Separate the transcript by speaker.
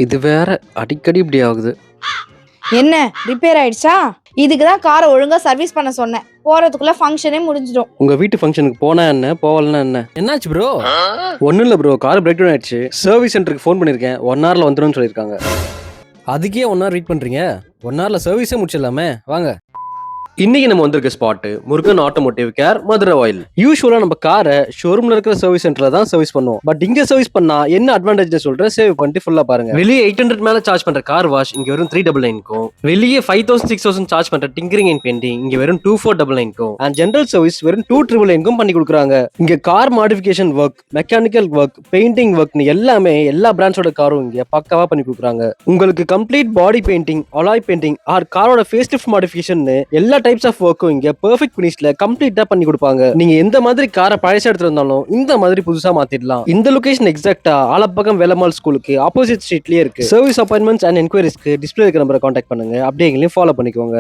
Speaker 1: இது வேற அடிக்கடி இப்படி ஆகுது.
Speaker 2: என்ன ரிப்பேர் ஆயிடுச்சா? இதுக்கு தான் காரை ஒழுங்கா சர்வீஸ் பண்ண சொன்னேன். போறதுக்குள்ள ஃபங்க்ஷனே முடிஞ்சிடும்.
Speaker 1: உங்க வீட்டு ஃபங்க்ஷனுக்கு போனா என்ன, போகலன்னா என்ன?
Speaker 3: என்னாச்சு ப்ரோ?
Speaker 1: ஒன்றும் இல்லை ப்ரோ, கார் பிரேக் டவுன் ஆயிடுச்சு. சர்வீஸ் சென்டருக்கு ஃபோன் பண்ணியிருக்கேன், 1 hourல வந்துடும் சொல்லியிருக்காங்க.
Speaker 3: அதுக்கே 1 hour வெயிட் பண்றீங்க? 1 hourல சர்வீஸே முடிச்சிடலாமே, வாங்க.
Speaker 1: இன்னைக்கு நம்ம வந்திருக்க spot Murugan automotive care, Madurai oil. யூஸ்வலா நம்ம காரை ஷோரூம்ல இருக்கிற சர்வீஸ் சென்டர்ல தான் சர்வீஸ் பண்ணுவோம். பட் இங்க சர்வீஸ் பண்ணா என்ன அட்வான்டேஜ் சொல்றேன், சேவ் பண்ணிட்டு ஃபுல்லா பாருங்க. வெளியே 800 மேல சார்ஜ் பண்ற கார் வாஷ் இங்க வெறும் 399க்கும், வெளியே 5000 6000 சார்ஜ் பண்ற டிங்கரிங் அண்ட் பெயிண்டிங் இங்க வெறும் 2499க்கும், அண்ட் ஜெனரல் சர்வீஸ் வெறும் 2999க்கும் பண்ணி கொடுக்குறாங்க. இங்க car modification work, mechanical work, painting ஒர்க்னு எல்லாமே எல்லா பிராண்ட்ஸோட காரும் இங்க பக்காவா பண்ணி கொடுக்குறாங்க. உங்களுக்கு complete body painting, alloy painting or காரோட ஃபேஸ் லிஃப்ட் மாடிஃபிகேஷன் எல்லா டைப்ஸ் ஆஃப் ஒர்க்கும் இங்க பெர்ஃபெக்ட் ஃபினிஷ்ல கம்ப்ளீட்டா பண்ணி கொடுப்பாங்க. நீங்க எந்த மாதிரி காரை பழசா எடுத்திருந்தாலும் இந்த மாதிரி புதுசா மாத்திடலாம். இந்த லொகேஷன் எக்ஸாக்ட்டா ஆலப்பக்கம் வேலம்மாள் ஸ்கூலுக்கு ஆப்போசிட் ஸ்ட்ரீட்லயே இருக்கு. சர்வீஸ் அப்பாயின்ட்மெண்ட்ஸ் அண்ட் என்கொயரிஸ்க்கு டிஸ்பிளே இருக்கிற நம்பரை கான்டாக்ட் பண்ணுங்க. அப்படியே எங்களையும் ஃபாலோ பண்ணிக்கோங்க.